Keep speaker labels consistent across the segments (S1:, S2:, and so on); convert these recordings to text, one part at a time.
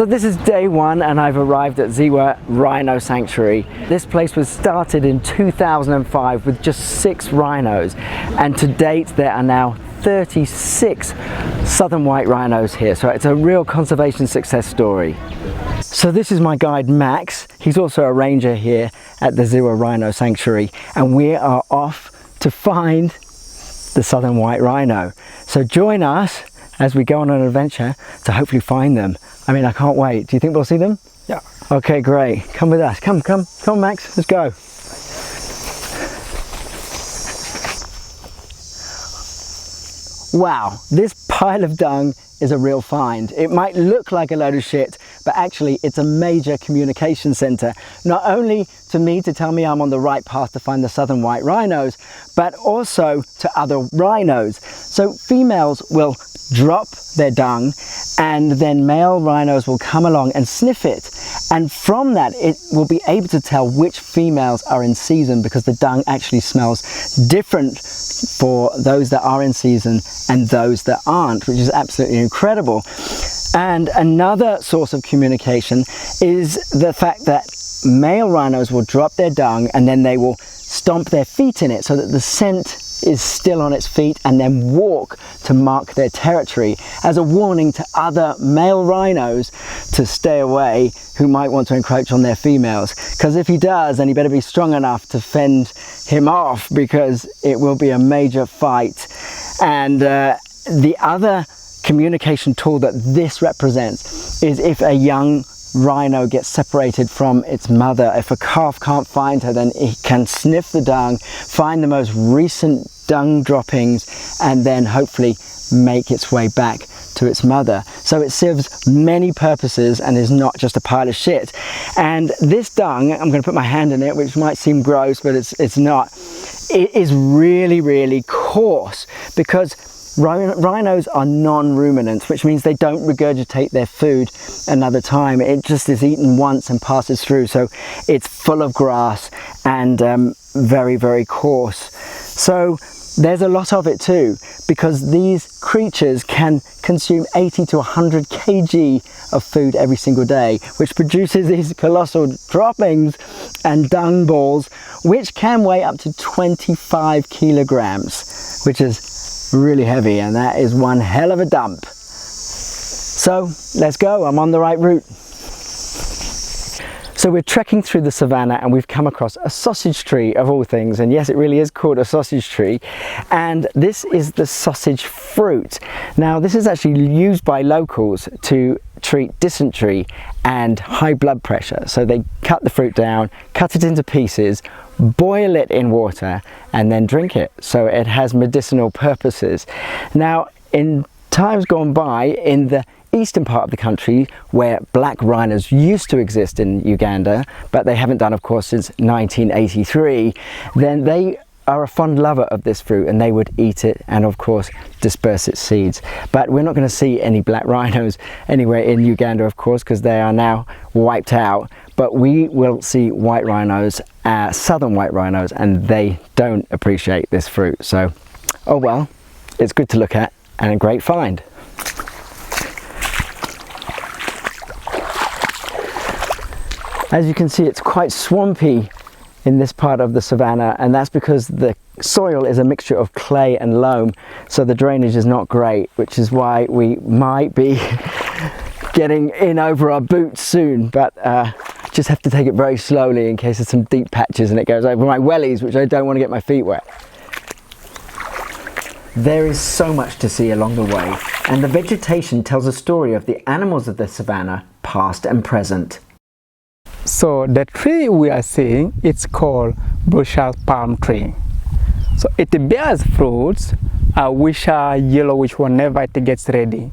S1: So this is day one and I've arrived at Ziwa Rhino Sanctuary. This place was started in 2005 with just 6 rhinos, and to date there are now 36 Southern White Rhinos here, so it's a real conservation success story. So this is my guide Max. He's also a ranger here at the Ziwa Rhino Sanctuary, and we are off to find the Southern White Rhino. So join us as we go on an adventure to hopefully find them. I mean, I can't wait. Do you think we'll see them?
S2: Yeah.
S1: Okay, great. Come with us. Come Max, let's go. Wow, this pile of dung is a real find. It might look like a load of shit, but actually it's a major communication center, not only to me to tell me I'm on the right path to find the Southern White Rhinos, but also to other rhinos. So females will drop their dung and then male rhinos will come along and sniff it, and from that it will be able to tell which females are in season, because the dung actually smells different for those that are in season and those that aren't, which is absolutely incredible. And another source of communication is the fact that male rhinos will drop their dung and then they will stomp their feet in it so that the scent is still on its feet, and then walk to mark their territory as a warning to other male rhinos to stay away who might want to encroach on their females. Because if he does, then he better be strong enough to fend him off, because it will be a major fight. And the other communication tool that this represents is if a young rhino gets separated from its mother. If a calf can't find her, then it can sniff the dung, find the most recent dung droppings, and then hopefully make its way back to its mother. So it serves many purposes and is not just a pile of shit. And this dung, I'm going to put my hand in it, which might seem gross, but it's not. It is really coarse, because rhinos are non-ruminants, which means they don't regurgitate their food another time. It just is eaten once and passes through, so it's full of grass and very coarse. So there's a lot of it too, because these creatures can consume 80 to 100 kg of food every single day, which produces these colossal droppings and dung balls, which can weigh up to 25 kilograms, which is really heavy, and that is one hell of a dump. So let's go, I'm on the right route. So we're trekking through the savannah and we've come across a sausage tree of all things, and yes, it really is called a sausage tree, and this is the sausage fruit. Now this is actually used by locals to treat dysentery and high blood pressure. So they cut the fruit down, cut it into pieces, boil it in water and then drink it. So it has medicinal purposes. Now in times gone by, in the eastern part of the country where black rhinos used to exist in Uganda, but they haven't done of course since 1983, then they are a fond lover of this fruit and they would eat it and of course disperse its seeds. But we're not going to see any black rhinos anywhere in Uganda of course, because they are now wiped out, but we will see white rhinos, southern white rhinos, and they don't appreciate this fruit. So oh well, it's good to look at and a great find. As you can see, it's quite swampy in this part of the savannah, and that's because the soil is a mixture of clay and loam, so the drainage is not great, which is why we might be getting in over our boots soon, but just have to take it very slowly in case there's some deep patches and it goes over my wellies, which I don't want to get my feet wet. There is so much to see along the way, and the vegetation tells a story of the animals of the savannah, past and present.
S2: So the tree we are seeing, it's called Brussels palm tree. So it bears fruits which are yellowish whenever it gets ready.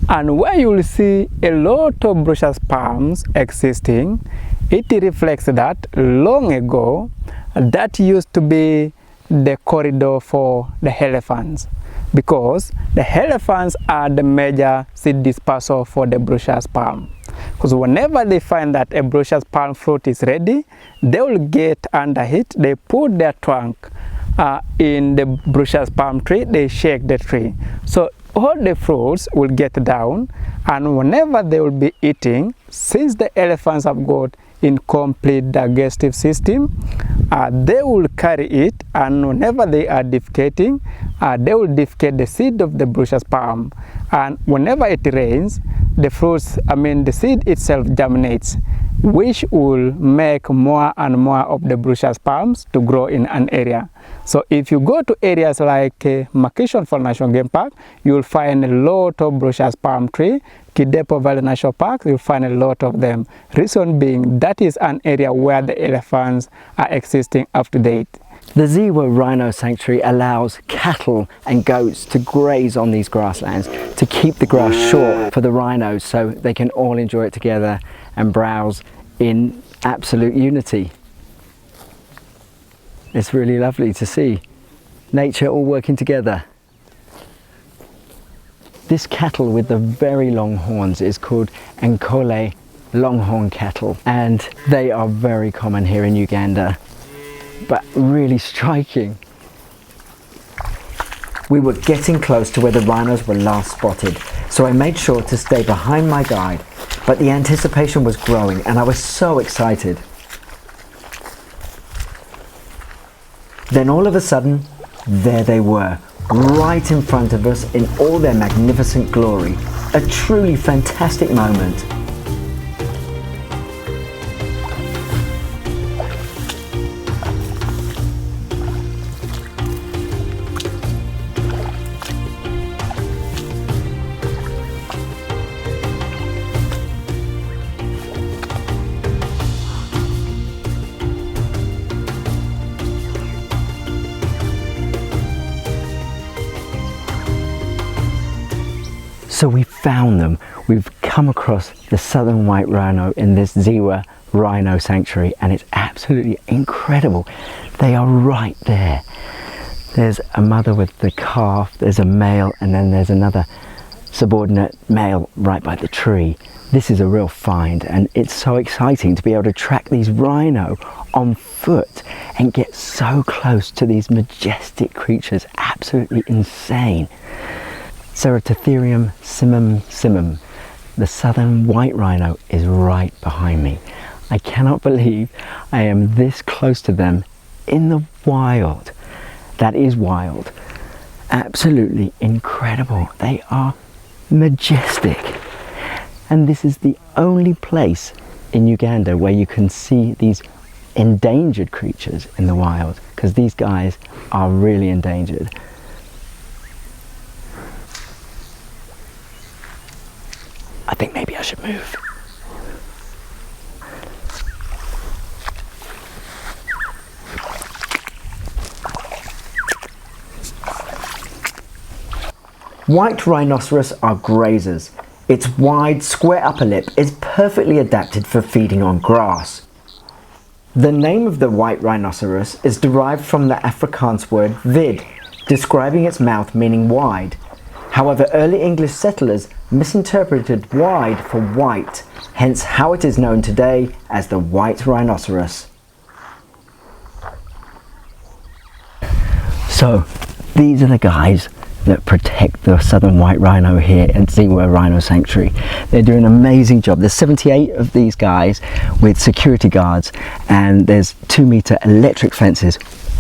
S2: And where you will see a lot of Brussels palms existing, it reflects that long ago that used to be the corridor for the elephants, because the elephants are the major seed dispersal for the Brussels palm. Because whenever they find that a Brussels palm fruit is ready, they will get under it, they put their trunk in the brushers palm tree, they shake the tree. So all the fruits will get down, and whenever they will be eating, since the elephants have got incomplete digestive system, they will carry it, and whenever they are defecating, they will defecate the seed of the brushers palm. And whenever it rains, the fruits, the seed itself germinates, which will make more and more of the brushers palms to grow in an area. So if you go to areas like Makishon Fall National Game Park, you will find a lot of brushers palm tree. Kidepo Valley National Park, you'll find a lot of them. Reason being, that is an area where the elephants are existing up to date.
S1: The Ziwa Rhino Sanctuary allows cattle and goats to graze on these grasslands to keep the grass short for the rhinos so they can all enjoy it together and browse in absolute unity. It's really lovely to see nature all working together. This cattle with the very long horns is called Ankole longhorn cattle, and they are very common here in Uganda, but really striking. We were getting close to where the rhinos were last spotted, so I made sure to stay behind my guide, but the anticipation was growing and I was so excited. Then all of a sudden, there they were, right in front of us in all their magnificent glory. A truly fantastic moment. So we found them. We've come across the Southern White Rhino in this Ziwa Rhino Sanctuary, and it's absolutely incredible. They are right there. There's a mother with the calf, there's a male, and then there's another subordinate male right by the tree. This is a real find, and it's so exciting to be able to track these rhino on foot and get so close to these majestic creatures. Absolutely insane. Ceratotherium simum, the Southern White Rhino, is right behind me. I cannot believe I am this close to them in the wild. That is wild. Absolutely incredible. They are majestic. And this is the only place in Uganda where you can see these endangered creatures in the wild, because these guys are really endangered. I think maybe I should move. White rhinoceros are grazers. Its wide, square upper lip is perfectly adapted for feeding on grass. The name of the white rhinoceros is derived from the Afrikaans word vid, describing its mouth meaning wide. However, early English settlers misinterpreted wide for white, hence how it is known today as the white rhinoceros. So, these are the guys that protect the Southern White Rhino here at Ziwa Rhino Sanctuary. They're doing an amazing job. There's 78 of these guys with security guards, and there's 2-meter electric fences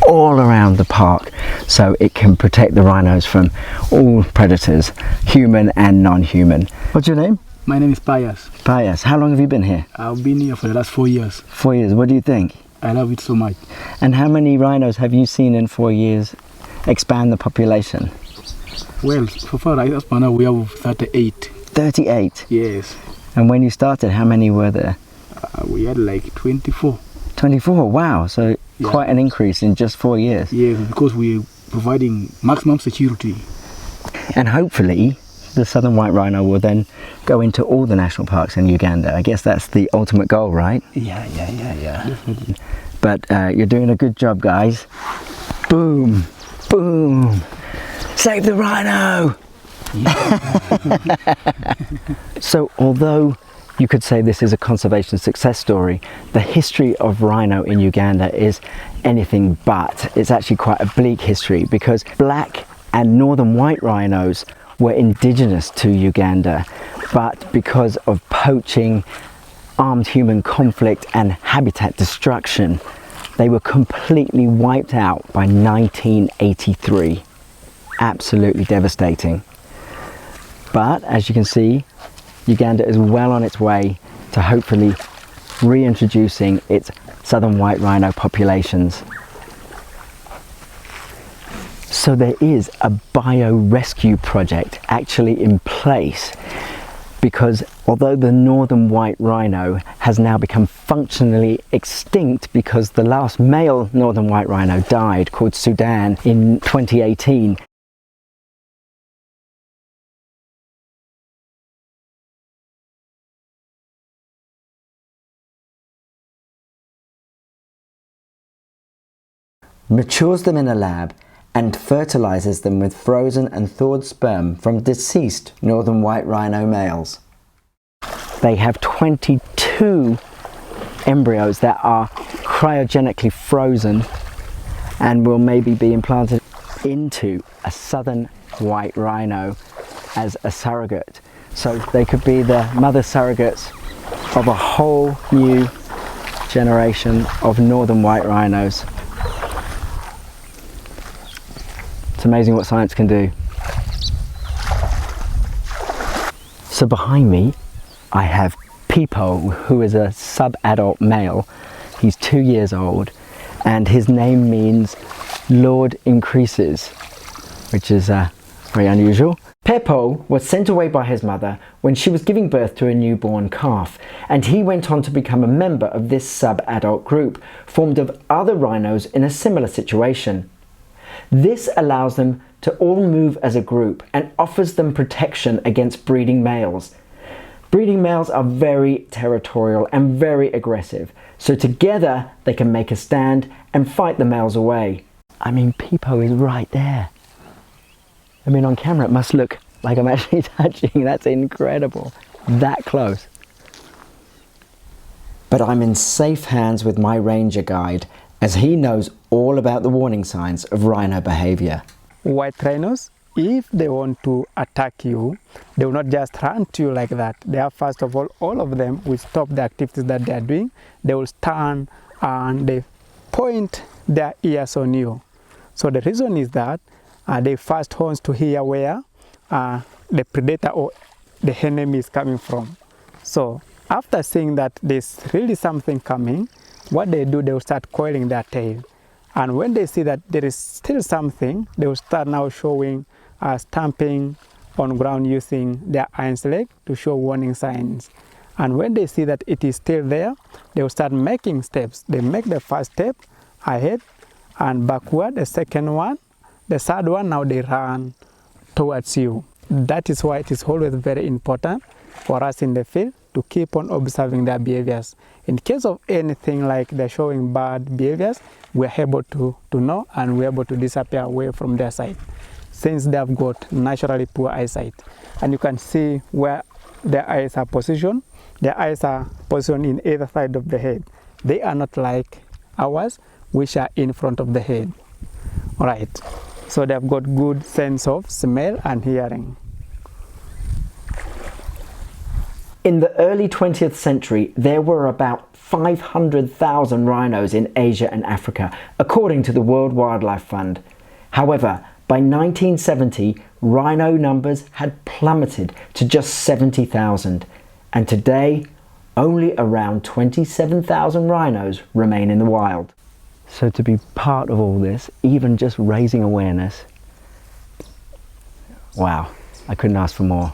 S1: all around the park, so it can protect the rhinos from all predators, human and non-human. What's your name?
S3: My name is Pius.
S1: Pius. How long have you been here?
S3: I've been here for the last 4 years.
S1: 4 years. What do you think?
S3: I love it so much.
S1: And how many rhinos have you seen in 4 years expand the population?
S3: Well, so far as now we have 38.
S1: 38?
S3: Yes.
S1: And when you started, how many were there?
S3: We had like 24.
S1: 24, wow. So
S3: Yeah.
S1: quite an increase in just 4 years.
S3: Yes, because we're providing maximum security.
S1: And hopefully the Southern White Rhino will then go into all the national parks in Uganda. I guess that's the ultimate goal, right?
S3: Yeah. Definitely.
S1: But you're doing a good job, guys. Boom, boom. Save the rhino! So although You could say this is a conservation success story. The history of rhino in Uganda is anything but. It's actually quite a bleak history because black and northern white rhinos were indigenous to Uganda, but because of poaching, armed human conflict and habitat destruction, they were completely wiped out by 1983. Absolutely devastating. But as you can see, Uganda is well on its way to hopefully reintroducing its southern white rhino populations. So there is a bio-rescue project actually in place, because although the northern white rhino has now become functionally extinct because the last male northern white rhino died, called Sudan, in 2018, matures them in a lab and fertilizes them with frozen and thawed sperm from deceased northern white rhino males. They have 22 embryos that are cryogenically frozen and will maybe be implanted into a southern white rhino as a surrogate. So they could be the mother surrogates of a whole new generation of northern white rhinos. It's amazing what science can do. So behind me I have Peepo, who is a sub-adult male. He's 2 years old and his name means Lord Increases, which is very unusual. Peepo was sent away by his mother when she was giving birth to a newborn calf, and he went on to become a member of this sub-adult group formed of other rhinos in a similar situation. This allows them to all move as a group and offers them protection against breeding males. Breeding males are very territorial and very aggressive, so together they can make a stand and fight the males away. I mean, Peepo is right there. I mean, on camera it must look like I'm actually touching. That's incredible. That close. But I'm in safe hands with my ranger guide, as he knows all about the warning signs of rhino behavior.
S2: White rhinos, if they want to attack you, they will not just run to you like that. They are, first of all of them will stop the activities that they are doing. They will stand and they point their ears on you. So the reason is that they first horns to hear where the predator or the enemy is coming from. So after seeing that there's really something coming, what they do, they will start coiling their tail. And when they see that there is still something, they will start now showing, stamping on ground using their hind leg to show warning signs. And when they see that it is still there, they will start making steps. They make the first step ahead and backward, the second one, the third one, now they run towards you. That is why it is always very important for us in the field to keep on observing their behaviors. In case of anything like they're showing bad behaviors, we're able to know, and we're able to disappear away from their sight, since they have got naturally poor eyesight. And you can see where their eyes are positioned. Their eyes are positioned in either side of the head. They are not like ours, which are in front of the head. All right, so they've got good sense of smell and hearing.
S1: In the early 20th century, there were about 500,000 rhinos in Asia and Africa, according to the World Wildlife Fund. However, by 1970, rhino numbers had plummeted to just 70,000, and today, only around 27,000 rhinos remain in the wild. So to be part of all this, even just raising awareness, wow, I couldn't ask for more.